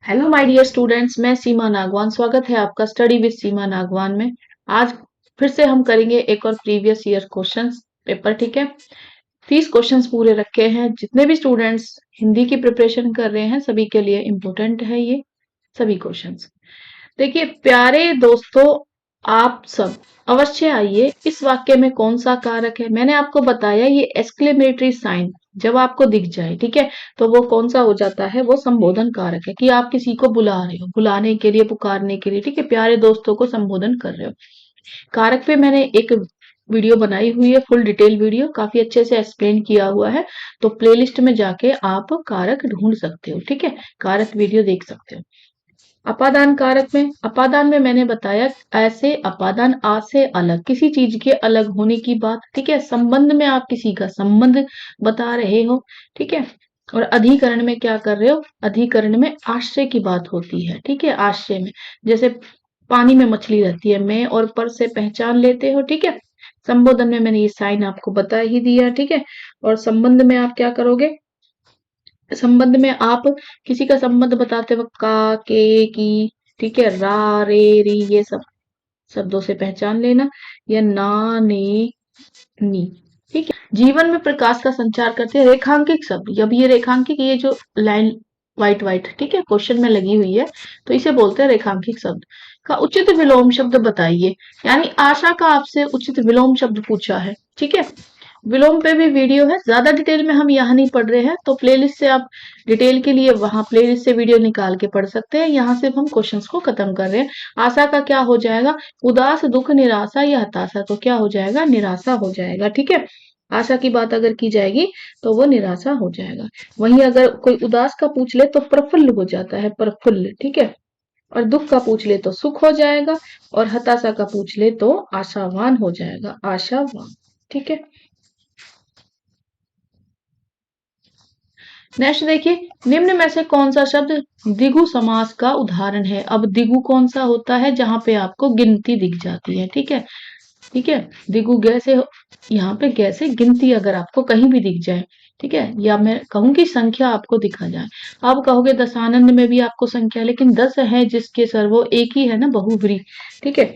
Hello my dear students, मैं सीमा नागवान। स्वागत है आपका स्टडी विद सीमा नागवान में। आज फिर से हम करेंगे एक और प्रीवियस ईयर क्वेश्चंस पेपर। ठीक है, 30 क्वेश्चंस पूरे रखे हैं। जितने भी स्टूडेंट्स हिंदी की प्रिपरेशन कर रहे हैं सभी के लिए इम्पोर्टेंट है ये सभी क्वेश्चंस। देखिए प्यारे दोस्तों, आप सब अवश्य आइए। इस वाक्य में कौन सा कारक है? मैंने आपको बताया ये एक्सक्लेमेटरी साइन जब आपको दिख जाए, ठीक है, तो वो कौन सा हो जाता है? वो संबोधन कारक है कि आप किसी को बुला रहे हो, बुलाने के लिए, पुकारने के लिए, ठीक है, प्यारे दोस्तों को संबोधन कर रहे हो। कारक पे मैंने एक वीडियो बनाई हुई है, फुल डिटेल वीडियो, काफी अच्छे से एक्सप्लेन किया हुआ है। तो प्लेलिस्ट में जाके आप कारक ढूंढ सकते हो, ठीक है, कारक वीडियो देख सकते हो। अपादान कारक में, अपादान में मैंने बताया ऐसे अपादान आ से अलग, किसी चीज के अलग होने की बात, ठीक है। संबंध में आप किसी का संबंध बता रहे हो, ठीक है। और अधिकरण में क्या कर रहे हो? अधिकरण में आश्रय की बात होती है, ठीक है। आश्रय में जैसे पानी में मछली रहती है, मैं और पर से पहचान लेते हो, ठीक है। संबोधन में मैंने ये साइन आपको बता ही दिया, ठीक है। और संबंध में आप क्या करोगे? संबंध में आप किसी का संबंध बताते वक्त का, के, की, ठीक है, रा, रे, री, ये सब शब्दों से पहचान लेना, या ना, ने, नी, ठीक है। जीवन में प्रकाश का संचार करते हैं रेखांकित शब्द। अब ये रेखांकित, ये जो लाइन व्हाइट व्हाइट, ठीक है, क्वेश्चन में लगी हुई है, तो इसे बोलते हैं रेखांकित शब्द। का उचित विलोम शब्द बताइए, यानी आशा का आपसे उचित विलोम शब्द पूछा है, ठीक है। विलोम पे भी वीडियो है, ज्यादा डिटेल में हम यहाँ नहीं पढ़ रहे हैं, तो प्लेलिस्ट से आप डिटेल के लिए वहां प्लेलिस्ट से वीडियो निकाल के पढ़ सकते हैं। यहाँ सिर्फ हम क्वेश्चंस को खत्म कर रहे हैं। आशा का क्या हो जाएगा? उदास, दुख, निराशा या हताशा, तो क्या हो जाएगा? निराशा हो जाएगा, ठीक है। आशा की बात अगर की जाएगी तो वो निराशा हो जाएगा। वहीं अगर कोई उदास का पूछ ले तो प्रफुल्ल हो जाता है, प्रफुल्ल, ठीक है। और दुख का पूछ ले तो सुख हो जाएगा, और हताशा का पूछ ले तो आशावान हो जाएगा, आशावान, ठीक है। नेक्स्ट देखिए, निम्न में से कौन सा शब्द द्विगु समास का उदाहरण है? अब द्विगु कौन सा होता है? जहां पे आपको गिनती दिख जाती है, ठीक है, ठीक है। द्विगु गैसे, यहाँ पे गैसे गिनती अगर आपको कहीं भी दिख जाए, ठीक है, या मैं कहूँ कि संख्या आपको दिखा जाए। आप कहोगे दशानंद में भी आपको संख्या, लेकिन 10 है जिसके सर, वो एक ही है ना, बहुव्रीहि, ठीक है।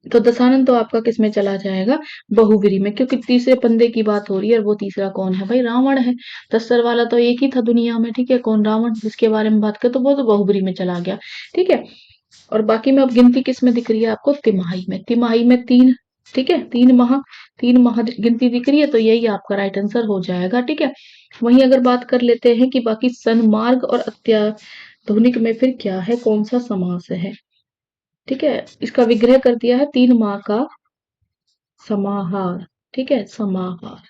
तो दशानंद तो आपका किस में चला जाएगा? बहुव्रीहि में, क्योंकि तीसरे पंदे की बात हो रही है, और वो तीसरा कौन है भाई? रावण है। 10 सर वाला तो एक ही था दुनिया में, ठीक है, कौन? रावण, जिसके बारे में बात करें तो वो तो बहुव्रीहि में चला गया, ठीक है। और बाकी में अब गिनती किस में दिख रही है आपको? तिमाही में, तिमाही में 3, ठीक है, 3 माह गिनती दिख रही है, तो यही आपका राइट आंसर हो जाएगा, ठीक है। वहीं अगर बात कर लेते हैं कि बाकी सन्मार्ग और अत्याधुनिक में फिर क्या है, कौन सा समास है, ठीक है। इसका विग्रह कर दिया है, 3 माह का समाहार, ठीक है, समाहार,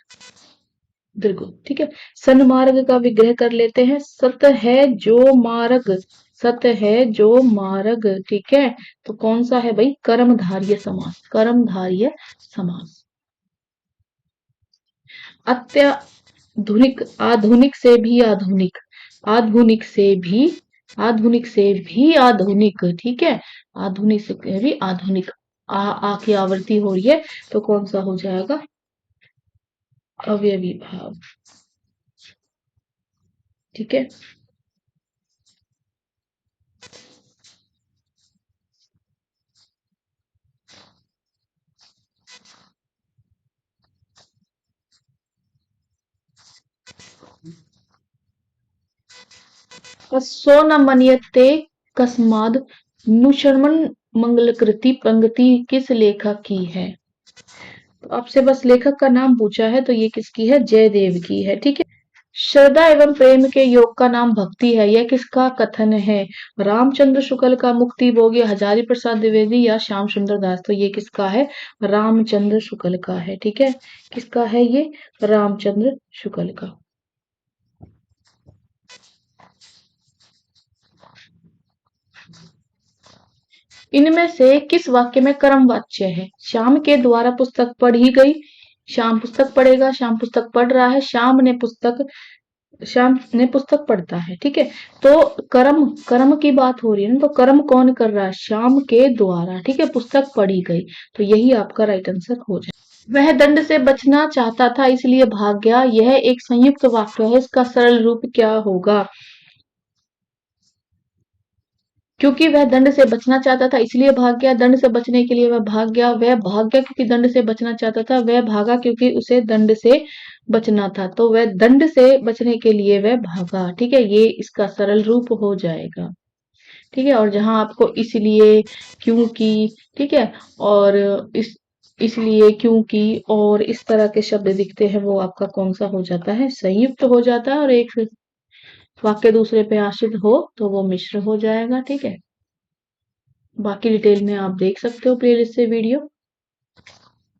बिल्कुल, ठीक है। सन्मार्ग का विग्रह कर लेते हैं, सत है जो मार्ग, सत है जो मार्ग, ठीक है। तो कौन सा है भाई? कर्मधारय समास, कर्मधारय समास। अत्याधुनिक, आधुनिक से भी आधुनिक, आधुनिक से भी, आधुनिक से भी आधुनिक, ठीक है, आधुनिक से भी आधुनिक, आ की आवृत्ति हो रही है, तो कौन सा हो जाएगा? अवयवी भाव, ठीक है। कस्सो न मन्यते कस्माद, नुशर्मन मंगलकृति पंक्ति किस लेखक की है? तो आपसे बस लेखक का नाम पूछा है, तो ये किसकी है? जयदेव की है, ठीक है। श्रद्धा एवं प्रेम के योग का नाम भक्ति है, यह किसका कथन है? रामचंद्र शुक्ल का, मुक्ति भोगी हजारी प्रसाद द्विवेदी या श्याम सुंदर दास, तो ये किसका है? रामचंद्र शुक्ल का है, ठीक है। किसका है ये? रामचंद्र शुक्ल का। इनमें से किस वाक्य में कर्म वाच्य है? श्याम के द्वारा पुस्तक पढ़ी गई, श्याम पुस्तक पढ़ेगा, श्याम पुस्तक पढ़ रहा है, श्याम ने पुस्तक पढ़ता है, ठीक है। तो कर्म, कर्म की बात हो रही है ना, तो कर्म कौन कर रहा है? श्याम के द्वारा, ठीक है, पुस्तक पढ़ी गई, तो यही आपका राइट आंसर हो जाए। वह दंड से बचना चाहता था इसलिए भाग गया, यह एक संयुक्त वाक्य है, इसका सरल रूप क्या होगा? क्योंकि वह दंड से बचना चाहता था इसलिए भाग गया, दंड से बचने के लिए वह भाग गया, वह भाग गया क्योंकि दंड से बचना चाहता था, वह भागा क्योंकि उसे दंड से बचना था। तो वह दंड से बचने के लिए वह भागा। ठीक है, ये इसका सरल रूप हो जाएगा। ठीक है, और जहां आपको इसलिए, क्योंकि, ठीक है, और इस इसलिए, क्योंकि और इस तरह के शब्द दिखते हैं वो आपका कौन सा हो जाता है, संयुक्त हो जाता है। और एक वाक्य दूसरे पे आश्रित हो तो वो मिश्र हो जाएगा। ठीक है, बाकी डिटेल में आप देख सकते हो प्लेलिस्ट से वीडियो।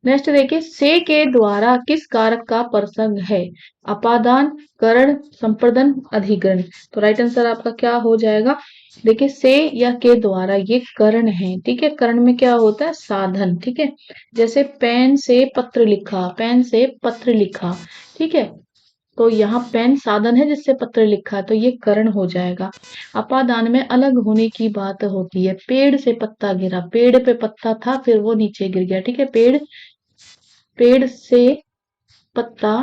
नेक्स्ट देखिए, से के द्वारा किस कारक का प्रसंग है? अपादान, करण, संप्रदन, अधिकरण। तो राइट आंसर आपका क्या हो जाएगा? देखिए, से या के द्वारा ये करण है। ठीक है, करण में क्या होता है? साधन। ठीक है, जैसे पेन से पत्र लिखा, पेन से पत्र लिखा। ठीक है, तो यहाँ पेन साधन है जिससे पत्र लिखा है, तो ये करण हो जाएगा। अपादान में अलग होने की बात होती है। पेड़ से पत्ता गिरा, पेड़ पे पत्ता था फिर वो नीचे गिर गया। ठीक है, पेड़ से पत्ता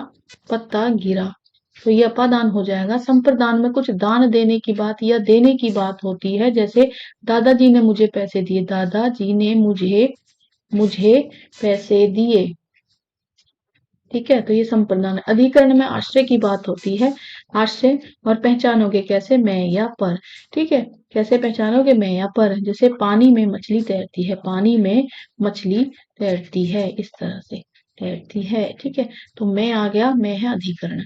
पत्ता गिरा, तो ये अपादान हो जाएगा। संप्रदान में कुछ दान देने की बात या देने की बात होती है, जैसे दादाजी ने मुझे पैसे दिए, दादाजी ने मुझे मुझे पैसे दिए। ठीक है, तो ये संप्रदान है। अधिकरण में आश्रय की बात होती है। आश्रय, और पहचानोगे कैसे? मैं या पर। ठीक है, कैसे पहचानोगे? मैं या पर। जैसे पानी में मछली तैरती है, पानी में मछली तैरती है, इस तरह से तैरती है। ठीक है, तो मैं आ गया, मैं है अधिकरण।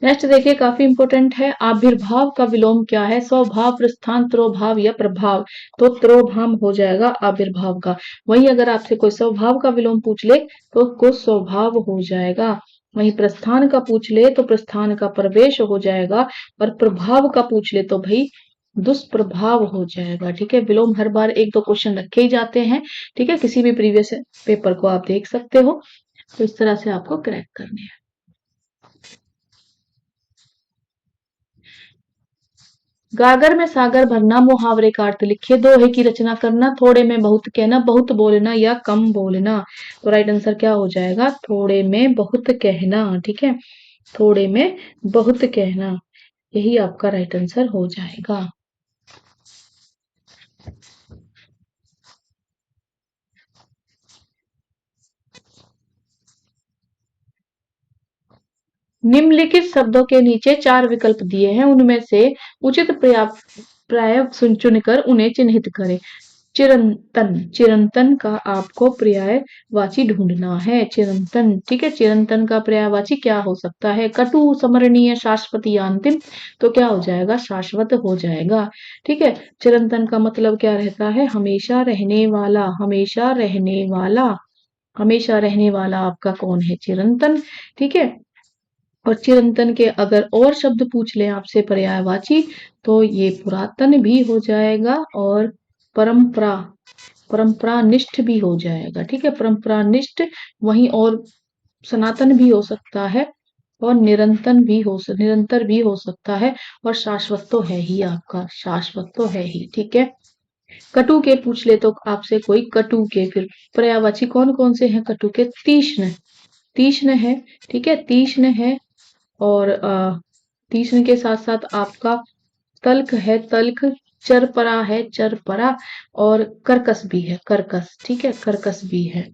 नेक्स्ट देखिए, काफी इंपॉर्टेंट है। आविर्भाव का विलोम क्या है? स्वभाव, प्रस्थान, त्रोभाव या प्रभाव। तो त्रोभाव हो जाएगा आविर्भाव का। वहीं अगर आपसे कोई स्वभाव का विलोम पूछ ले तो को स्वभाव हो जाएगा। वहीं प्रस्थान का पूछ ले तो प्रस्थान का प्रवेश हो जाएगा। और प्रभाव का पूछ ले तो भाई दुष्प्रभाव हो जाएगा। ठीक है, विलोम हर बार एक दो क्वेश्चन रखे ही जाते हैं। ठीक है, किसी भी प्रीवियस पेपर को आप देख सकते हो। तो इस तरह से आपको क्रैक करने हैं। गागर में सागर भरना, मुहावरे का अर्थ लिखिए। दोहे की रचना करना, थोड़े में बहुत कहना, बहुत बोलना या कम बोलना। तो राइट आंसर क्या हो जाएगा? थोड़े में बहुत कहना। ठीक है, थोड़े में बहुत कहना, यही आपका राइट आंसर हो जाएगा। निम्नलिखित शब्दों के नीचे 4 विकल्प दिए हैं, उनमें से उचित प्राय चुनकर उन्हें चिन्हित करें। चिरंतन, चिरंतन का आपको पर्यायवाची ढूंढना है। चिरंतन, ठीक है, चिरंतन का पर्यायवाची क्या हो सकता है? कटु, समरणीय, शाश्वत या अंतिम। तो क्या हो जाएगा? शाश्वत हो जाएगा। ठीक है, चिरंतन का मतलब क्या रहता है? हमेशा रहने वाला, हमेशा रहने वाला। हमेशा रहने वाला आपका कौन है? चिरंतन। ठीक है, और चिरंतन के अगर और शब्द पूछ ले आपसे पर्यायवाची, तो ये पुरातन भी हो जाएगा और परंपरा, परंपरा निष्ठ भी हो जाएगा। ठीक है, परंपरा निष्ठ, वहीं और सनातन भी हो सकता है और निरंतर भी हो सकता है। और शाश्वत तो है ही आपका, शाश्वत तो है ही। ठीक है, कटु के पूछ ले तो आपसे कोई कटु के, फिर पर्यायवाची कौन कौन से हैं कटु के? तीक्ष्ण, तीक्ष्ण है। ठीक है, तीक्ष्ण है, और तीक्ष्ण के साथ साथ आपका तल्ख है, तल्ख। चरपरा है, चरपरा। और कर्कश भी है, कर्कश। ठीक है, कर्कश भी है।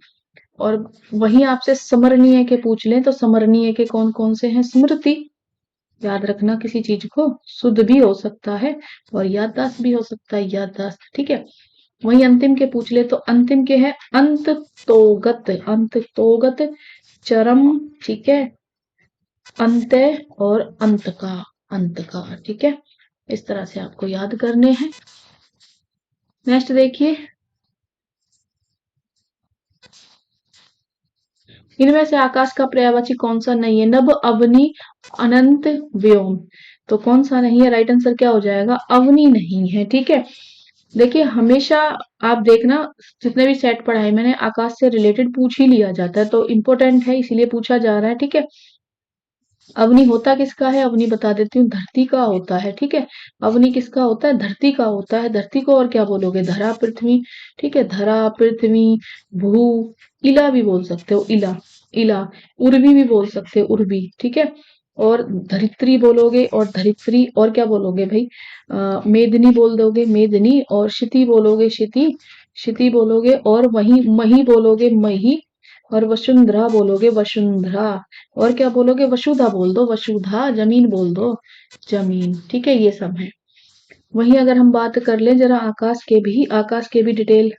और वहीं आपसे समरणीय के पूछ लें तो समरणीय के कौन कौन से हैं? स्मृति, याद रखना किसी चीज को, शुद्ध भी हो सकता है और याददाश्त भी हो सकता है, याददाश्त। ठीक है, वहीं अंतिम के पूछ ले तो अंतिम के हैं अंत तोगत, अंत तोगत, चरम। ठीक है, अंत्य और अंत का, अंत का। ठीक है, इस तरह से आपको याद करने हैं। नेक्स्ट देखिए, इनमें से आकाश का पर्यायवाची कौन सा नहीं है? नभ, अवनी, अनंत, व्योम। तो कौन सा नहीं है? राइट आंसर क्या हो जाएगा? अवनी नहीं है। ठीक है, देखिए हमेशा आप देखना, जितने भी सेट पढ़ाए मैंने, आकाश से रिलेटेड पूछ ही लिया जाता है, तो इम्पोर्टेंट है इसीलिए पूछा जा रहा है। ठीक है, अवनी होता किसका है? अवनी बता देती हूँ, धरती का होता है, ठीक है। अवनी किसका होता है? धरती का होता है। धरती को और क्या बोलोगे? धरा, पृथ्वी, ठीक है। धरा, पृथ्वी, भू, इला भी बोल सकते हो, इला, इला, उर्वी भी बोल सकते हो, उर्वी, ठीक है। और धरित्री बोलोगे, और धरित्री, और क्या बोलोगे भाई? मेदिनी बोल दोगे, मेदिनी, और क्षिति बोलोगे, क्षिति, क्षिति बोलोगे, और वही मही बोलोगे, मही, और वसुंधरा बोलोगे, वसुंधरा, और क्या बोलोगे? वसुधा बोल दो, वसुधा, जमीन बोल दो, जमीन, ठीक है। ये सब है। वहीं अगर हम बात कर लें जरा आकाश के भी, आकाश के भी डिटेल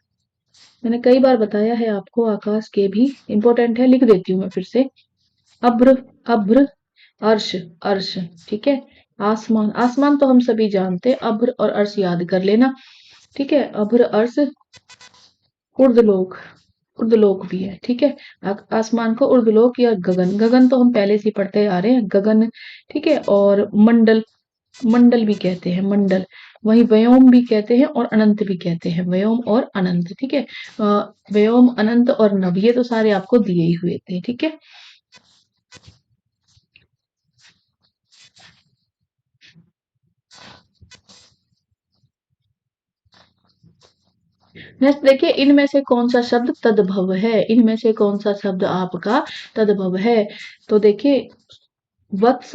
मैंने कई बार बताया है आपको, आकाश के भी इंपॉर्टेंट है, लिख देती हूँ मैं फिर से। अभ्र, अभ्र, अर्श, अर्श, ठीक है। आसमान, आसमान तो हम सभी जानते हैं, अभ्र और अर्श याद कर लेना, ठीक है। अभ्र, अर्श, उर्दलोक, उर्दलोक भी है, ठीक है। आसमान को उर्दलोक या गगन, गगन तो हम पहले से ही पढ़ते आ रहे हैं, गगन, ठीक है। और मंडल, मंडल भी कहते हैं, मंडल। वहीं व्योम भी कहते हैं और अनंत भी कहते हैं, व्योम और अनंत, ठीक है। व्योम, अनंत और नभ, ये तो सारे आपको दिए ही हुए थे, ठीक है। नेक्स्ट देखिए, इनमें से कौन सा शब्द तद्भव है? इनमें से कौन सा शब्द आपका तद्भव है? तो देखिए, वत्स,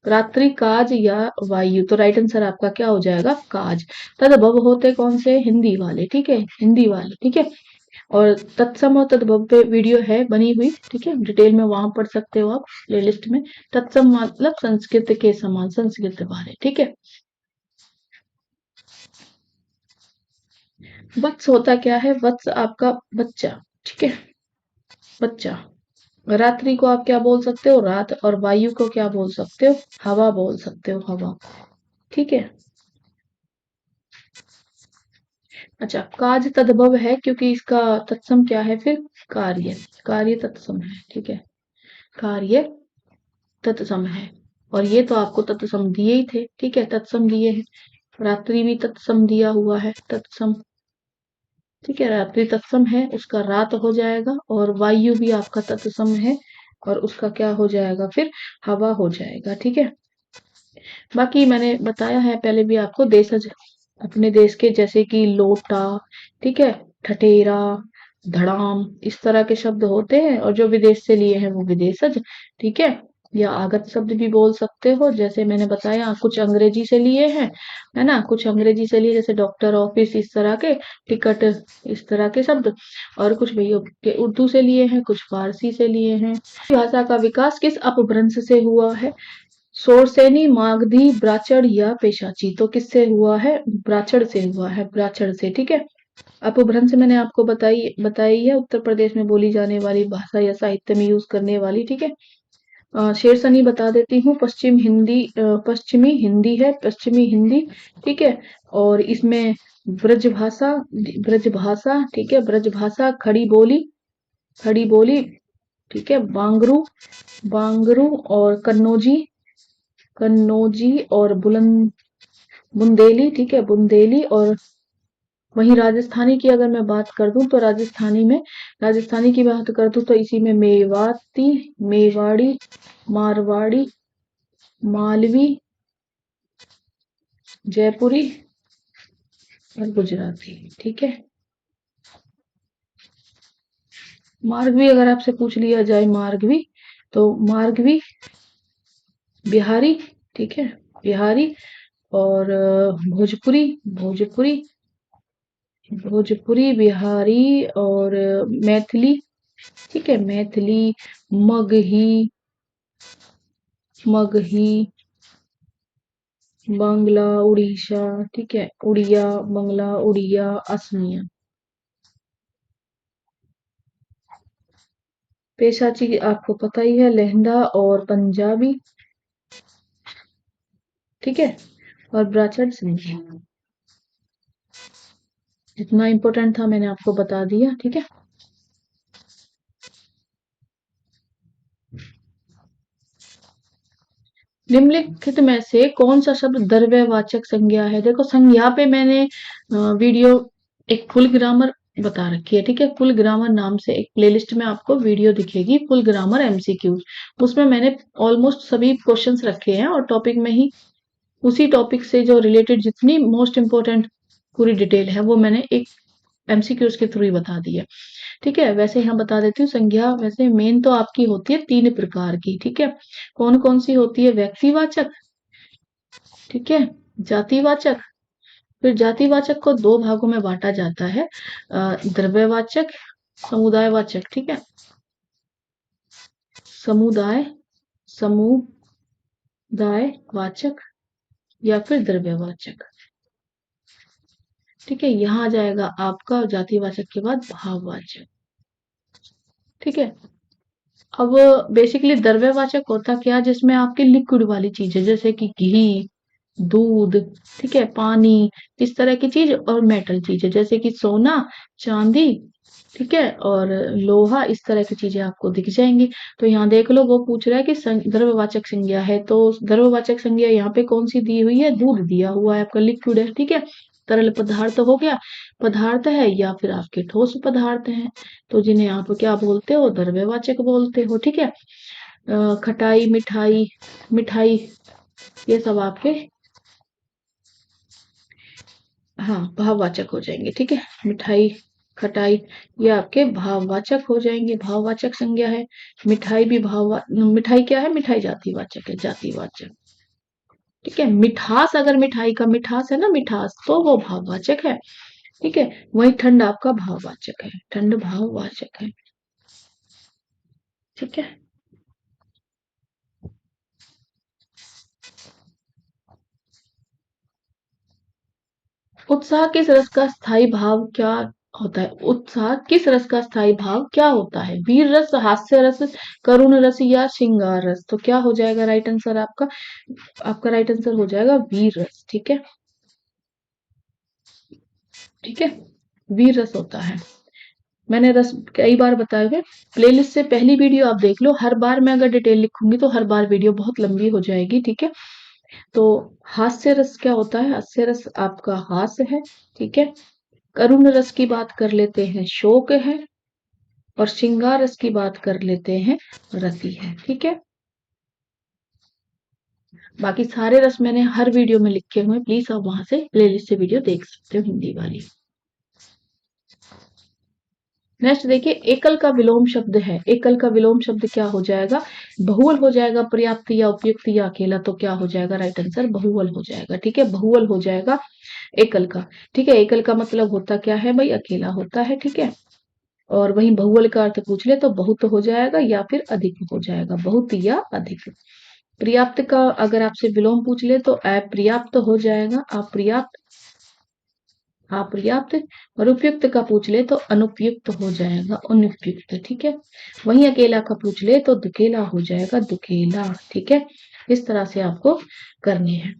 रात्रि, काज या वायु, तो राइट आंसर आपका क्या हो जाएगा? काज। तद्भव होते कौन से? हिंदी वाले, ठीक है, हिंदी वाले, ठीक है। और तत्सम और तद्भव पे वीडियो है बनी हुई, ठीक है, डिटेल में वहां पढ़ सकते हो आप, प्लेलिस्ट में। तत्सम मतलब संस्कृत के समान, संस्कृत वाले, ठीक है। वत्स होता क्या है? वत्स आपका बच्चा, ठीक है, बच्चा। रात्रि को आप क्या बोल सकते हो? रात, और वायु को क्या बोल सकते हो? हवा बोल सकते हो, हवा, ठीक है। अच्छा, काज तद्भव है क्योंकि इसका तत्सम क्या है फिर? कार्य, कार्य तत्सम है, ठीक है, कार्य तत्सम है। और ये तो आपको तत्सम दिए ही थे, ठीक है, तत्सम दिए हैं। रात्रि भी तत्सम दिया हुआ है, तत्सम, ठीक है, रात्रि तत्सम है, उसका रात हो जाएगा। और वायु भी आपका तत्सम है, और उसका क्या हो जाएगा फिर? हवा हो जाएगा, ठीक है। बाकी मैंने बताया है पहले भी आपको, देशज अपने देश के, जैसे कि लोटा, ठीक है, ठठेरा, धड़ाम, इस तरह के शब्द होते हैं, और जो विदेश से लिए हैं वो विदेशज, ठीक है। या आगत शब्द भी बोल सकते हो, जैसे मैंने बताया, कुछ अंग्रेजी से लिए हैं, है ना, कुछ अंग्रेजी से लिए, जैसे डॉक्टर, ऑफिस, इस तरह के, टिकट, इस तरह के शब्द। और कुछ भैया के उर्दू से लिए हैं, कुछ फारसी से लिए हैं। भाषा का विकास किस अपभ्रंश से हुआ है? शोरसेनी, मागधी, ब्राह्मण या पेशाची, तो किससे हुआ है? ब्राह्मण से हुआ है, ब्राह्मण से, ठीक है। अपभ्रंश मैंने आपको बताई है, उत्तर प्रदेश में बोली जाने वाली भाषा या साहित्य में यूज करने वाली, ठीक है। शेरसनी बता देती हूँ, पश्चिमी हिंदी है, पश्चिमी हिंदी, ठीक है। और इसमें ब्रज भाषा, ब्रज भाषा, ठीक है, ब्रज भाषा, खड़ी बोली, खड़ी बोली, ठीक है, बांगरू, बांगरू, और कन्नौजी, कन्नौजी, और बुंदेली, ठीक है, बुंदेली। और वहीं राजस्थानी की अगर मैं बात कर दूं, तो राजस्थानी की बात कर दूं, तो इसी में मेवाती, मेवाड़ी, मारवाड़ी, मालवी, जयपुरी, और गुजराती, ठीक है। मार्गवी अगर आपसे पूछ लिया जाए, मार्गवी, तो मार्गवी, बिहारी, ठीक है, बिहारी। और भोजपुरी, भोजपुरी, भोजपुरी, बिहारी, और मैथिली, ठीक है, मैथिली, मगही, मगही, बांग्ला, उड़ीसा, ठीक है, उड़िया, बंगला, उड़िया, असमिया। पेशाची की आपको पता ही है, लहंदा और पंजाबी, ठीक है। और ब्राह्मण सिंधी, जितना इंपॉर्टेंट था मैंने आपको बता दिया, ठीक है। निम्नलिखित में से कौन सा शब्द द्रव्यवाचक संज्ञा है? देखो, संज्ञा पे मैंने वीडियो, एक फुल ग्रामर बता रखी है, ठीक है। फुल ग्रामर नाम से एक प्लेलिस्ट में आपको वीडियो दिखेगी, फुल ग्रामर एमसीक्यू। उसमें मैंने ऑलमोस्ट सभी क्वेश्चंस रखे हैं और टॉपिक में ही उसी टॉपिक से जो रिलेटेड जितनी मोस्ट इंपोर्टेंट पूरी डिटेल है वो मैंने एक एमसीक्यूज के थ्रू ही बता दी है, ठीक है। वैसे यहाँ बता देती हूँ संज्ञा वैसे मेन तो आपकी होती है 3 प्रकार की, ठीक है। कौन कौन सी होती है? व्यक्तिवाचक, ठीक है, जातिवाचक, फिर जातिवाचक को 2 भागों में बांटा जाता है, द्रव्यवाचक, समुदायवाचक, ठीक है। समुदाय, समुदायवाचक या फिर द्रव्यवाचक, ठीक है। यहाँ आ जाएगा आपका जातिवाचक के बाद भाववाचक, ठीक है। अब बेसिकली द्रव्यवाचक होता क्या, जिसमें आपकी लिक्विड वाली चीजें जैसे कि घी, दूध, ठीक है, पानी, इस तरह की चीज, और मेटल चीजें जैसे कि सोना, चांदी, ठीक है, और लोहा, इस तरह की चीजें आपको दिख जाएंगी। तो यहाँ देख लो, वो पूछ रहा है कि द्रव्यवाचक संज्ञा है, तो द्रव्यवाचक संज्ञा यहाँ पे कौन सी दी हुई है? दूध दिया हुआ है, आपका लिक्विड है, ठीक है। तरल पदार्थ हो गया, पदार्थ है या फिर आपके ठोस पदार्थ हैं, तो जिन्हें आप क्या बोलते हो? द्रव्यवाचक बोलते हो, ठीक है। खटाई, मिठाई, मिठाई, ये सब आपके हाँ भाववाचक हो जाएंगे, ठीक है। मिठाई, खटाई, ये आपके भाववाचक हो जाएंगे, भाववाचक संज्ञा है। मिठाई भी मिठाई क्या है? मिठाई जातिवाचक है, जातिवाचक, ठीक है। मिठास, अगर मिठाई का मिठास है ना, मिठास, तो वो भाववाचक है, ठीक है। वही ठंड आपका भाववाचक है, ठंड भाववाचक है, ठीक है। उत्साह किस रस का स्थायी भाव क्या होता है? उत्साह किस रस का स्थायी भाव क्या होता है? वीर रस, हास्य रस, करुण रस या श्रृंगार रस? तो क्या हो जाएगा राइट आंसर आपका? आपका राइट आंसर हो जाएगा वीर रस, ठीक है, ठीक है। वीर रस होता है। मैंने रस कई बार बताए हुए, प्लेलिस्ट से पहली वीडियो आप देख लो, हर बार मैं अगर डिटेल लिखूंगी तो हर बार वीडियो बहुत लंबी हो जाएगी, ठीक है। तो हास्य रस क्या होता है? हास्य रस आपका हास्य है, ठीक है। करुण रस की बात कर लेते हैं, शोक है, और श्रृंगार रस की बात कर लेते हैं, रति है, ठीक है। बाकी सारे रस मैंने हर वीडियो में लिखे हुए हैं, प्लीज आप वहां से प्लेलिस्ट से वीडियो देख सकते हो, हिंदी वाली। नेक्स्ट देखिए, एकल का विलोम शब्द है, एकल का विलोम शब्द क्या हो जाएगा? बहुवल हो जाएगा, पर्याप्त या उपयुक्त या अकेला, तो क्या हो जाएगा राइट आंसर? बहुवल हो जाएगा, ठीक है, बहुवल हो जाएगा एकल का, ठीक है। एकल का मतलब होता क्या है भाई? अकेला होता है, ठीक है। और वहीं बहुवल का अर्थ पूछ ले तो बहुत हो जाएगा या फिर अधिक हो जाएगा, बहुत या अधिक। पर्याप्त का अगर आपसे विलोम पूछ ले तो अपर्याप्त हो जाएगा, अपर्याप्त, अपर्याप्त। और उपयुक्त का पूछ ले तो अनुपयुक्त हो जाएगा, अनुपयुक्त, ठीक है। वहीं अकेला का पूछ ले तो दुकेला हो जाएगा, दुकेला, ठीक है। इस तरह से आपको करनी है।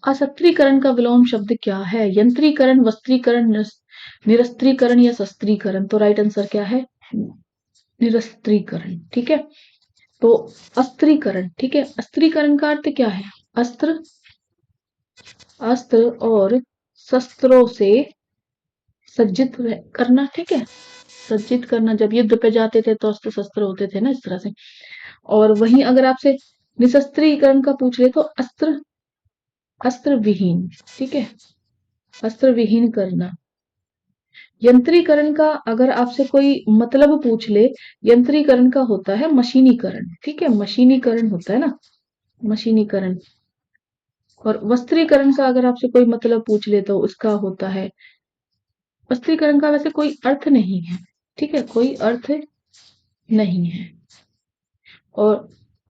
असत्रीकरण का विलोम शब्द क्या है? यंत्रीकरण, वस्त्रीकरण, निरस्त्रीकरण या शस्त्रीकरण? तो राइट आंसर क्या है? निरस्त्रीकरण, ठीक है। तो अस्त्रीकरण, ठीक है। अस्त्रीकरण का अर्थ क्या है? अस्त्र, अस्त्र और शस्त्रों से सज्जित करना, ठीक है, सज्जित करना। जब युद्ध पे जाते थे तो अस्त्र शस्त्र होते थे ना, इस तरह से। और वहीं अगर आपसे निशस्त्रीकरण का पूछ ले तो अस्त्र, अस्त्र विहीन, ठीक है, अस्त्र विहीन करना। यंत्रीकरण का अगर आपसे कोई मतलब पूछ ले, यंत्रीकरण का होता है मशीनीकरण, ठीक है, मशीनीकरण होता है ना, मशीनीकरण। और वस्त्रीकरण का अगर आपसे कोई मतलब पूछ ले तो उसका होता है, वस्त्रीकरण का वैसे कोई अर्थ नहीं है, ठीक है, कोई अर्थ नहीं है। और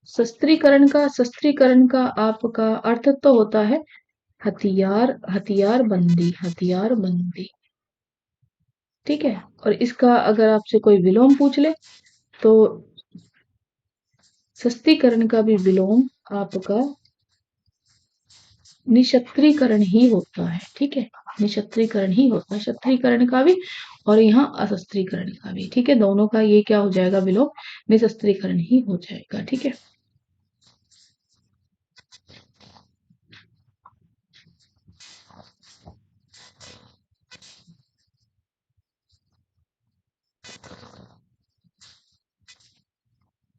शस्त्रीकरण का आपका अर्थ तो होता है हथियार, हथियार बंदी, हथियार बंदी, ठीक है। और इसका अगर आपसे कोई विलोम पूछ ले तो सस्तीकरण का भी विलोम आपका निशस्त्रीकरण ही होता है, ठीक है, निशस्त्रीकरण ही होता है, शस्त्रीकरण का भी और यहाँ अशस्त्रीकरण का भी, ठीक है। दोनों का ये क्या हो जाएगा? विलोम निशस्त्रीकरण ही हो जाएगा, ठीक है।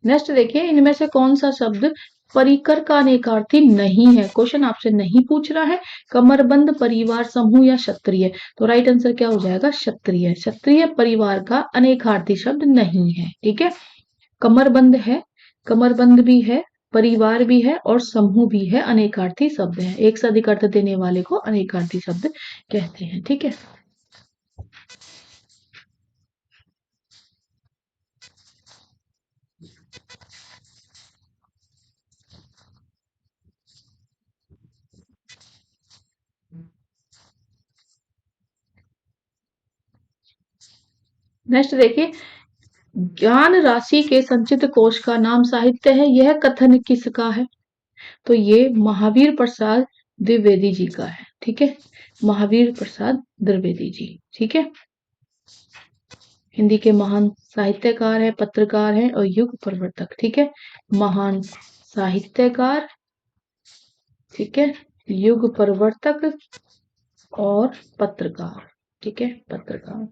नेक्स्ट देखिए, इनमें से कौन सा शब्द परिकर का अनेकार्थी नहीं है? क्वेश्चन आपसे नहीं पूछ रहा है कमरबंद, परिवार, समूह या क्षत्रिय। तो राइट आंसर क्या हो जाएगा? क्षत्रिय। क्षत्रिय परिवार का अनेकार्थी शब्द नहीं है। ठीक है, कमरबंद है, कमरबंद भी है, परिवार भी है और समूह भी है, अनेकार्थी शब्द है। एक से अधिक अर्थ देने वाले को अनेकार्थी शब्द कहते हैं। ठीक है, नेक्स्ट देखिए, ज्ञान राशि के संचित कोश का नाम साहित्य है, यह कथन किसका है? तो ये महावीर प्रसाद द्विवेदी जी का है। ठीक है, महावीर प्रसाद द्विवेदी जी। ठीक है, हिंदी के महान साहित्यकार है, पत्रकार है और युग प्रवर्तक। ठीक है, महान साहित्यकार, ठीक है, युग प्रवर्तक और पत्रकार। ठीक है, पत्रकार।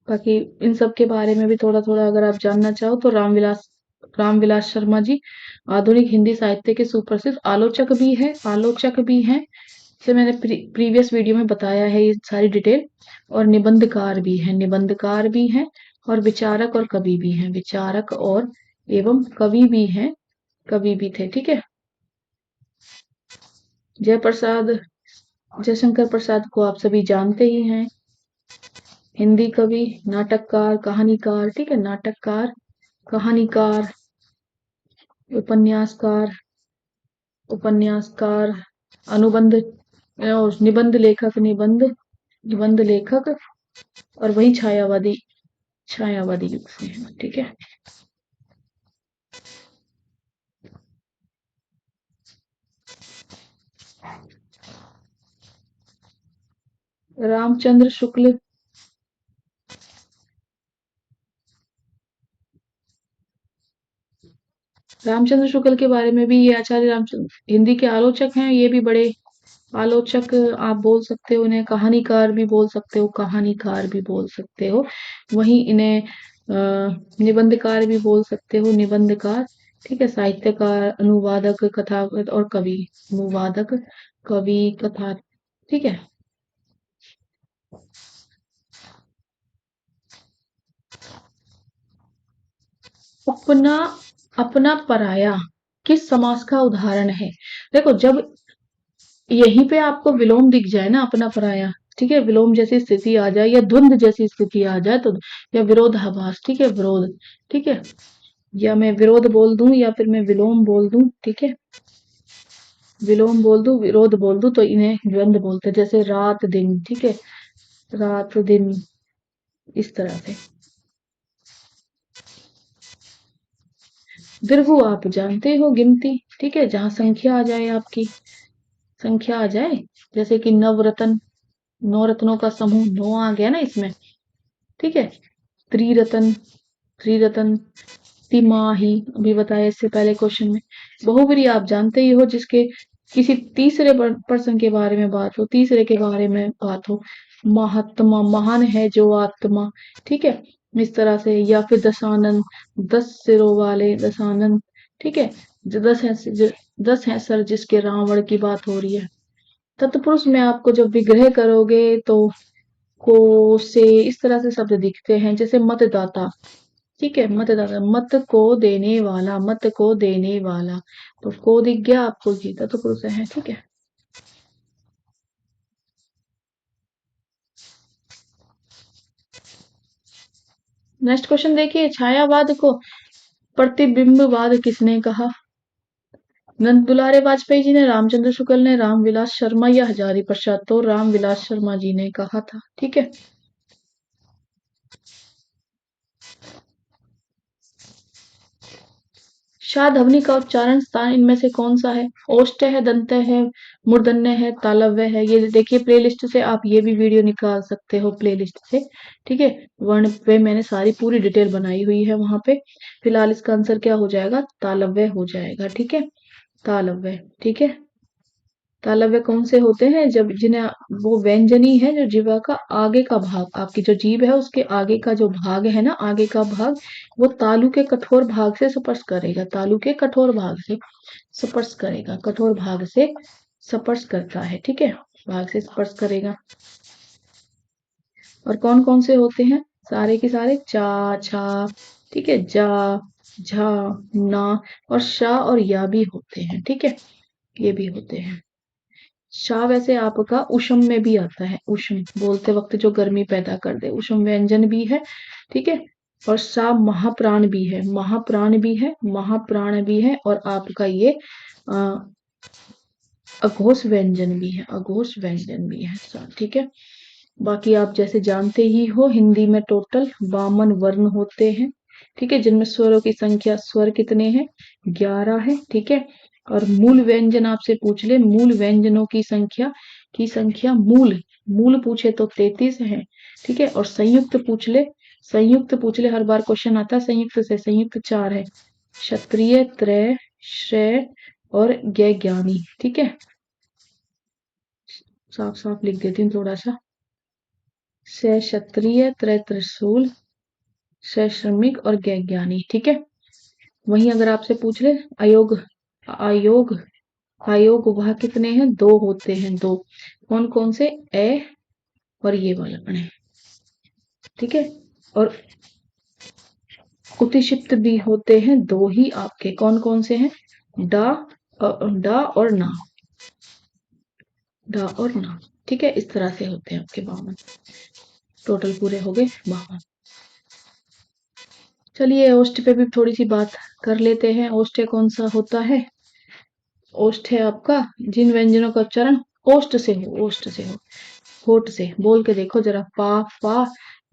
बाकी इन सब के बारे में भी थोड़ा थोड़ा अगर आप जानना चाहो तो रामविलास शर्मा जी आधुनिक हिंदी साहित्य के सुप्रसिद्ध आलोचक भी हैं। जैसे मैंने प्रीवियस वीडियो में बताया है ये सारी डिटेल। और निबंधकार भी हैं और विचारक और कवि भी हैं, विचारक और एवं कवि भी हैं, कवि भी थे। ठीक है, जयप्रसाद जयशंकर प्रसाद को आप सभी जानते ही हैं, हिंदी कवि, नाटककार, कहानीकार। ठीक है, नाटककार, कहानीकार, उपन्यासकार, उपन्यासकार, अनुबंध और निबंध लेखक और वही छायावादी युग से है। ठीक है, रामचंद्र शुक्ल, रामचंद्र शुक्ल के बारे में भी, ये आचार्य रामचंद्र हिंदी के आलोचक हैं, ये भी बड़े आलोचक आप बोल सकते हो, उन्हें कहानीकार भी बोल सकते हो, कहानीकार भी बोल सकते हो। वहीं इन्हें निबंधकार भी बोल सकते हो, निबंधकार। ठीक है, साहित्यकार, अनुवादक, कथाकृत और कवि। अनुवादक, कवि, कथा। ठीक है, अपना अपना पराया किस समास का उदाहरण है? देखो, जब यहीं पे आपको विलोम दिख जाए ना, अपना पराया, ठीक है, विलोम जैसी स्थिति आ जाए या द्वंद जैसी स्थिति आ जाए तो, या विरोधाभास, ठीक है, विरोध, ठीक है, या मैं विरोध बोल दूं या फिर मैं विलोम बोल दूं, ठीक है, विलोम बोल दूं, विरोध बोल दूं, तो इन्हें द्वंद बोलते हैं। जैसे रात दिन, ठीक है, रात दिन, इस तरह से। दीर्घु आप जानते हो, गिनती। ठीक है, जहां संख्या आ जाए, आपकी संख्या आ जाए, जैसे कि नवरत्न, नौ रत्नों का समूह, नौ आ गया ना इसमें। ठीक है, त्रिरत्न, त्रिरत्न, तिमाही, अभी बताया इससे पहले क्वेश्चन में। बहुब्री आप जानते ही हो, जिसके किसी तीसरे पर्सन के बारे में बात हो, तीसरे के बारे में बात हो। महात्मा, महान है जो आत्मा। ठीक है, इस तरह से। या फिर दशानन, 10 सिरों वाले दशानन। ठीक है, जो 10 है सर जिसके रावण की बात हो रही है। तत्पुरुष में आपको जब विग्रह करोगे तो को से, इस तरह से शब्द दिखते हैं, जैसे मतदाता। ठीक है, मतदाता, मत को देने वाला, मत को देने वाला। तो को दिख गया आपको, जीता तो पुरुष है। ठीक है, नेक्स्ट क्वेश्चन देखिए, छायावाद को प्रतिबिंबवाद किसने कहा? नंद दुलारे वाजपेयी जी ने, रामचंद्र शुक्ल ने, रामविलास शर्मा या हजारी प्रसाद? तो रामविलास शर्मा जी ने कहा था। ठीक है, शाधवनी का उच्चारण स्थान इनमें से कौन सा है? ओष्ट है, दंत है, मूर्धन्य है, तालव्य है? ये देखिए, प्लेलिस्ट से आप ये भी वीडियो निकाल सकते हो, प्लेलिस्ट से। ठीक है, वर्ण पे मैंने सारी पूरी डिटेल बनाई हुई है वहां पे। फिलहाल इसका आंसर क्या हो जाएगा? तालव्य हो जाएगा। ठीक है, तालव्य। ठीक है, तालव्य कौन से होते हैं? जब जिन्हें वो व्यंजनी है जो जीवा का आगे का भाग, आपकी जो जीभ है उसके आगे का जो भाग है ना, आगे का भाग वो तालु के कठोर भाग से स्पर्श करेगा, तालु के कठोर भाग से स्पर्श करेगा, कठोर भाग से स्पर्श करता है, ठीक है, भाग से स्पर्श करेगा। और कौन कौन से होते हैं? सारे के सारे चा, छा, ठीक है, जा, झा, ना और शा और या भी होते हैं, ठीक है, ये भी होते हैं। शा वैसे आपका उष्म में भी आता है, उष्म बोलते वक्त जो गर्मी पैदा कर दे, उष्म व्यंजन भी है, ठीक है। और सा महाप्राण भी है, महाप्राण भी है, महाप्राण भी है, और आपका ये अघोष व्यंजन भी है, अघोष व्यंजन भी है, ठीक है। बाकी आप जैसे जानते ही हो हिंदी में टोटल 52 वर्ण होते हैं, ठीक है, जिनमें स्वरों की संख्या, स्वर कितने हैं? 11 है, ठीक है। और मूल व्यंजन आपसे पूछ ले, मूल व्यंजनों की संख्या मूल मूल पूछे तो 33 है, ठीक है। और संयुक्त पूछ ले, संयुक्त पूछ ले, हर बार क्वेश्चन आता है संयुक्त से, संयुक्त 4 है, क्षत्रिय, त्रय, श्रेय और ज्ञानी, ठीक है। साफ साफ लिख देती हूँ थोड़ा सा, से क्षत्रिय, त्रय त्रिशूल, से श्रमिक और ज्ञानी, ठीक है। वहीं अगर आपसे पूछ ले अयोग, आयोग, आयोग वह कितने हैं? 2 होते हैं, 2। कौन कौन से? ए और ये वाला गण, ठीक है। और कुतिशिप्त भी होते हैं 2 ही आपके, कौन कौन से हैं? डा, डा और ना, डा और ना, ठीक है। इस तरह से होते हैं आपके 52, टोटल पूरे हो गए 52। चलिए ओष्ठ पे भी थोड़ी सी बात कर लेते हैं। ओष्ठ कौन सा होता है? ओष्ठ है आपका जिन व्यंजनों का उच्चारण ओष्ठ से हो, ओष्ठ से हो, होठ से बोल के देखो जरा, पा, फा,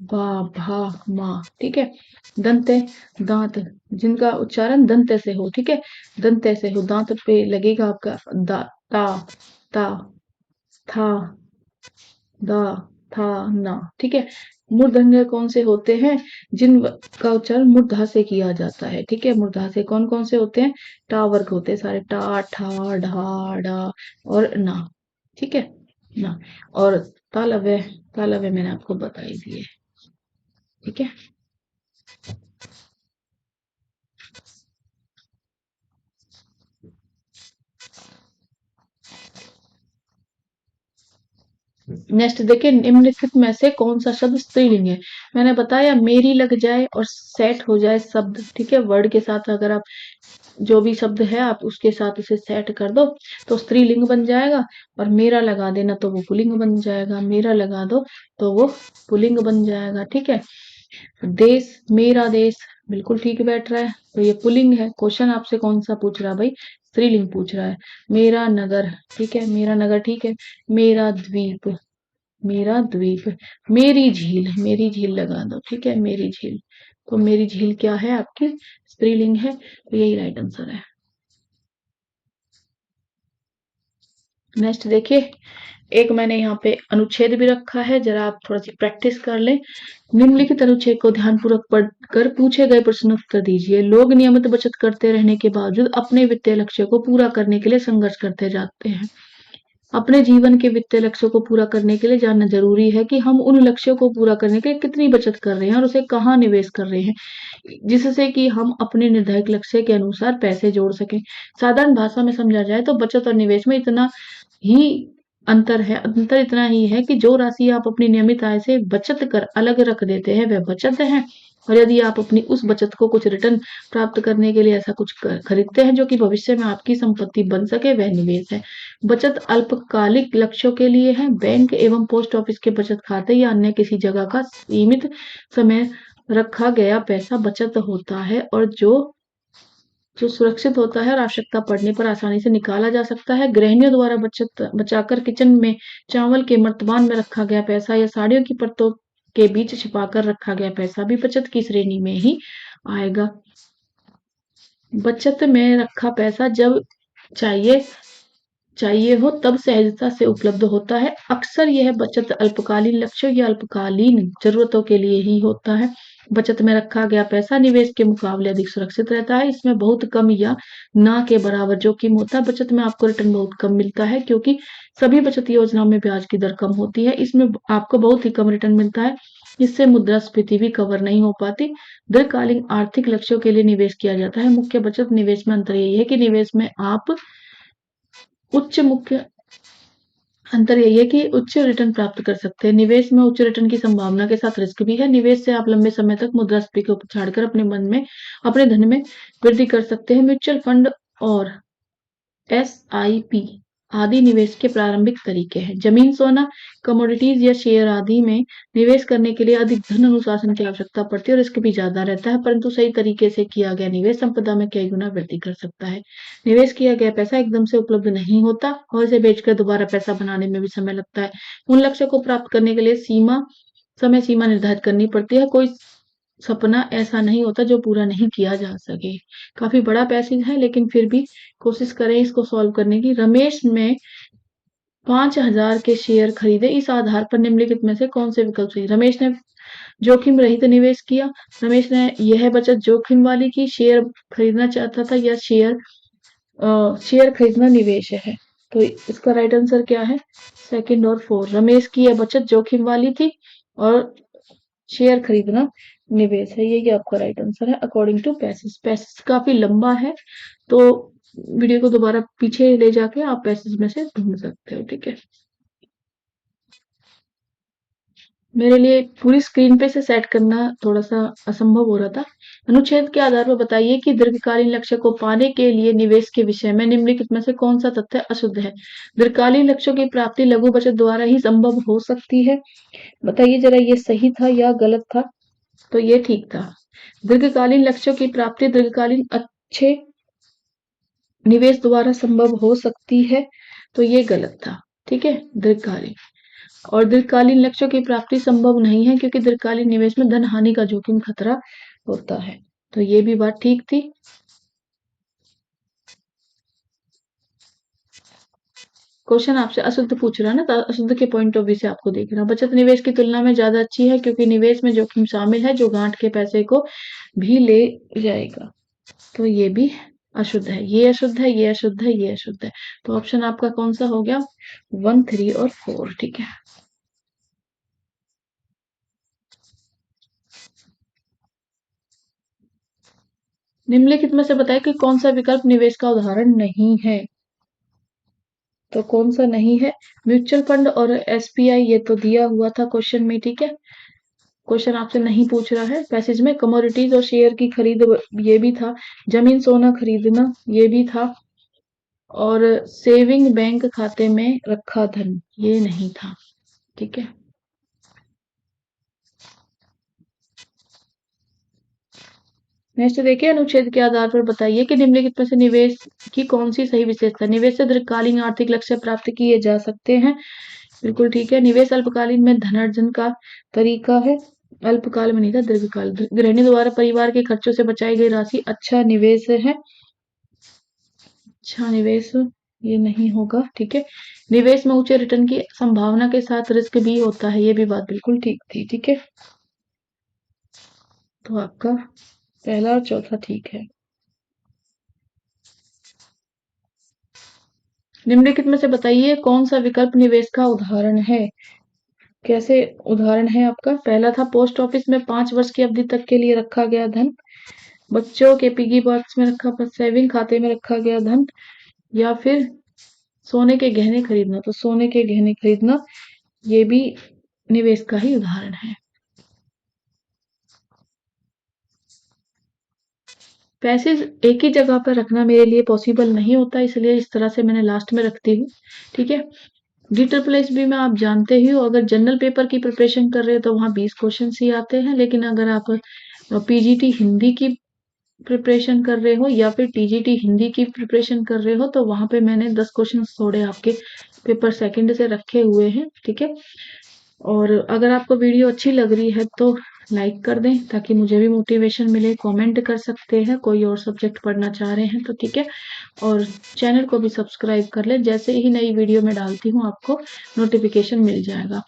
बा, भा, मा, ठीक है। दंते, दांत, जिनका उच्चारण दंते से हो, ठीक है, दंते से हो, दांत पे लगेगा आपका दा, ता, ता, था, दा, था, ना, ठीक है। मूर्धन्य कौन से होते हैं? जिनका उच्चारण मूर्धा से किया जाता है, ठीक है। मूर्धा से कौन कौन से होते हैं? टा वर्ग होते हैं सारे, टा, ठा, ढा, डा और ना, ठीक है ना। और तालव्य, तालव्य मैंने आपको बता ही दिए, ठीक है। नेक्स्ट देखिए, निम्नलिखित में से कौन सा शब्द स्त्रीलिंग है? मैंने बताया मेरी लग जाए और सेट हो जाए शब्द, ठीक है, वर्ड के साथ अगर आप जो भी शब्द है आप उसके साथ उसे सेट कर दो तो स्त्रीलिंग बन जाएगा, और मेरा लगा देना तो वो पुल्लिंग बन जाएगा, मेरा लगा दो तो वो पुल्लिंग बन जाएगा, ठीक है। देश, मेरा देश, बिल्कुल ठीक बैठ रहा है, तो ये पुल्लिंग है। क्वेश्चन आपसे कौन सा पूछ रहा है भाई? स्त्रीलिंग पूछ रहा है। मेरा नगर, ठीक है, मेरा नगर, ठीक है। मेरा द्वीप, मेरा द्वीप, मेरी झील, मेरी झील लगा दो, ठीक है, मेरी झील, तो मेरी झील क्या है आपकी? स्त्रीलिंग है, तो यही राइट आंसर है। नेक्स्ट देखिए, एक मैंने यहाँ पे अनुच्छेद भी रखा है, जरा आप थोड़ा सी प्रैक्टिस कर लें। निम्नलिखित अनुच्छेद को ध्यानपूर्वक पढ़कर पूछे गए प्रश्न उत्तर दीजिए। लोग नियमित बचत करते रहने के बावजूद अपने वित्तीय लक्ष्य को पूरा करने के लिए संघर्ष करते जाते हैं। अपने जीवन के वित्तीय लक्ष्यों को पूरा करने के लिए जानना जरूरी है कि हम उन लक्ष्यों को पूरा करने के लिए कितनी बचत कर रहे हैं और उसे कहाँ निवेश कर रहे हैं, जिससे कि हम अपने निर्धारित लक्ष्य के अनुसार पैसे जोड़ सकें। साधारण भाषा में समझा जाए तो बचत और निवेश में इतना ही अंतर है, अंतर इतना ही है कि जो राशि आप अपनी नियमित आय से बचत कर अलग रख देते हैं वह बचत है, और यदि आप अपनी उस बचत को कुछ रिटर्न प्राप्त करने के लिए ऐसा कुछ खरीदते हैं जो कि भविष्य में आपकी संपत्ति बन सके, वह निवेश है। बचत अल्पकालिक लक्ष्यों के लिए है। बैंक एवं पोस्ट ऑफिस के बचत खाते या अन्य किसी जगह का सीमित समय रखा गया पैसा बचत होता है, और जो जो सुरक्षित होता है और आवश्यकता पड़ने पर आसानी से निकाला जा सकता है। गृहिणियों द्वारा बचत बचाकर किचन में चावल के मर्तबान में रखा गया पैसा या साड़ियों की परतों के बीच छिपाकर रखा गया पैसा भी बचत की श्रेणी में ही आएगा। बचत में रखा पैसा जब चाहिए चाहिए हो तब सहजता से उपलब्ध होता है। अक्सर यह बचत अल्पकालीन लक्ष्यों या अल्पकालीन जरूरतों के लिए ही होता है। बचत में रखा गया पैसा निवेश के मुकाबले अधिक सुरक्षित रहता है। इसमें बहुत कम या ना के बराबर जोखिम होता है। बचत में आपको रिटर्न बहुत कम मिलता है क्योंकि सभी बचत योजनाओं में ब्याज की दर कम होती है। इसमें आपको बहुत ही कम रिटर्न मिलता है। इससे मुद्रास्फीति भी कवर नहीं हो पाती। दीर्घकालीन आर्थिक लक्ष्यों के लिए निवेश किया जाता है। मुख्य बचत निवेश में अंतर यही है कि निवेश में आप उच्च मुख्य अंतर यही है कि उच्च रिटर्न प्राप्त कर सकते हैं। निवेश में उच्च रिटर्न की संभावना के साथ रिस्क भी है। निवेश से आप लंबे समय तक मुद्रास्फीति को छाड़कर अपने धन में वृद्धि कर सकते हैं। म्यूचुअल फंड और एसआईपी आदि निवेश के प्रारंभिक तरीके हैं। जमीन, सोना, कमोडिटीज या शेयर आदि में निवेश करने के लिए अधिक धन अनुशासन की आवश्यकता पड़ती है और रिस्क भी ज्यादा रहता है, परंतु सही तरीके से किया गया निवेश संपदा में कई गुना वृद्धि कर सकता है। निवेश किया गया पैसा एकदम से उपलब्ध नहीं होता और इसे बेचकर दोबारा पैसा बनाने में भी समय लगता है। उन लक्ष्यों को प्राप्त करने के लिए समय सीमा निर्धारित करनी पड़ती है। कोई सपना ऐसा नहीं होता जो पूरा नहीं किया जा सके। काफी बड़ा पैसेज है लेकिन फिर भी कोशिश करें इसको सॉल्व करने की। रमेश में 5,000 के शेयर खरीदे। इस आधार पर निम्नलिखित में से कौन से विकल्प सही? रमेश ने जोखिम रहित निवेश किया। रमेश ने यह बचत जोखिम वाली की। शेयर खरीदना चाहता था या शेयर खरीदना निवेश है। तो इसका राइट आंसर क्या है? सेकंड और 4। रमेश की यह बचत जोखिम वाली थी और शेयर खरीदना निवेश है। यही आपका राइट आंसर है अकॉर्डिंग टू पैसेज। पैसेज काफी लंबा है तो वीडियो को दोबारा पीछे ले जाके आप पैसेज में से ढूंढ सकते हो। ठीक है, मेरे लिए पूरी स्क्रीन पे से सेट करना थोड़ा सा असंभव हो रहा था। अनुच्छेद के आधार पर बताइए कि दीर्घकालीन लक्ष्य को पाने के लिए निवेश के विषय में निम्नलिखित में से कौन सा तथ्य अशुद्ध है? दीर्घकालीन लक्ष्यों की प्राप्ति लघु बचत द्वारा ही संभव हो सकती है। बताइए जरा ये सही था या गलत था? तो ये ठीक था। दीर्घकालीन लक्ष्यों की प्राप्ति दीर्घकालीन अच्छे निवेश द्वारा संभव हो सकती है। तो ये गलत था। ठीक है, दीर्घकालीन और दीर्घकालीन लक्ष्यों की प्राप्ति संभव नहीं है क्योंकि दीर्घकालीन निवेश में धन हानि का जोखिम खतरा होता है। तो ये भी बात ठीक थी। क्वेश्चन आपसे अशुद्ध पूछ रहा है ना, तो अशुद्ध के पॉइंट ऑफ व्यू से आपको देखना। बचत निवेश की तुलना में ज्यादा अच्छी है क्योंकि निवेश में जोखिम शामिल है जो गांठ के पैसे को भी ले जाएगा। तो ये भी अशुद्ध है। ये अशुद्ध है, ये अशुद्ध है, ये अशुद्ध है। तो ऑप्शन आपका कौन सा हो गया? 1, 3 और 4। ठीक है, निम्नलिखित में से बताएं कि कौन सा विकल्प निवेश का उदाहरण नहीं है। तो कौन सा नहीं है? म्यूचुअल फंड और एसपीआई ये तो दिया हुआ था क्वेश्चन में। ठीक है, क्वेश्चन आपसे नहीं पूछ रहा है। पैसेज में कमोडिटीज और शेयर की खरीद ये भी था। जमीन सोना खरीदना ये भी था और सेविंग बैंक खाते में रखा धन ये नहीं था। ठीक है, नेक्स्ट देखिए, अनुच्छेद के आधार पर बताइए कि निम्नलिखित में से निवेश की कौन सी सही विशेषता? निवेश से दीर्घकालीन आर्थिक लक्ष्य प्राप्त किए जा सकते हैं। बिल्कुल ठीक है। निवेश अल्पकालीन में धनार्जन का तरीका है। अल्पकाल में नहीं था, दीर्घकाल। गृहिणी द्वारा परिवार के खर्चों से बचाई गई राशि अच्छा निवेश है। अच्छा निवेश ये नहीं होगा। ठीक है, निवेश में उच्च रिटर्न की संभावना के साथ रिस्क भी होता है। ये भी बात बिल्कुल ठीक थी। ठीक है, तो आपका पहला और चौथा ठीक है। निम्नलिखित में से बताइए कौन सा विकल्प निवेश का उदाहरण है? कैसे उदाहरण है आपका? पहला था पोस्ट ऑफिस में 5 वर्ष की अवधि तक के लिए रखा गया धन, बच्चों के पिगी बॉक्स में रखा सेविंग खाते में रखा गया धन, या फिर सोने के गहने खरीदना। तो सोने के गहने खरीदना ये भी निवेश का ही उदाहरण है। पैसे एक ही जगह पर रखना मेरे लिए पॉसिबल नहीं होता, इसलिए इस तरह से मैंने लास्ट में रखती हूँ। ठीक है, DSSB में आप जानते ही हो, अगर जनरल पेपर की प्रिपरेशन कर रहे हो तो वहाँ 20 क्वेश्चन ही आते हैं, लेकिन अगर आप पीजीटी हिंदी की प्रिपरेशन कर रहे हो या फिर टीजीटी हिंदी की प्रिपरेशन कर रहे हो तो वहां पे मैंने 10 क्वेश्चन थोड़े आपके पेपर सेकंड से रखे हुए हैं। ठीक है, और अगर आपको वीडियो अच्छी लग रही है तो लाइक कर दें ताकि मुझे भी मोटिवेशन मिले। कमेंट कर सकते हैं कोई और सब्जेक्ट पढ़ना चाह रहे हैं तो, ठीक है। और चैनल को भी सब्सक्राइब कर लें, जैसे ही नई वीडियो मैं डालती हूँ आपको नोटिफिकेशन मिल जाएगा।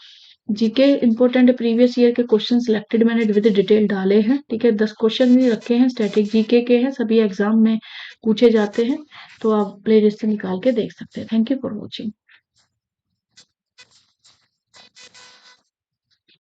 जीके इंपॉर्टेंट प्रीवियस ईयर के क्वेश्चन सिलेक्टेड मैंने विद डिटेल डाले हैं, ठीक है। 10 क्वेश्चन भी रखे हैं, स्टैटिक जीके के हैं, सभी एग्जाम में पूछे जाते हैं, तो आप प्लेलिस्ट से निकाल के देख सकते हैं। Thank you for watching.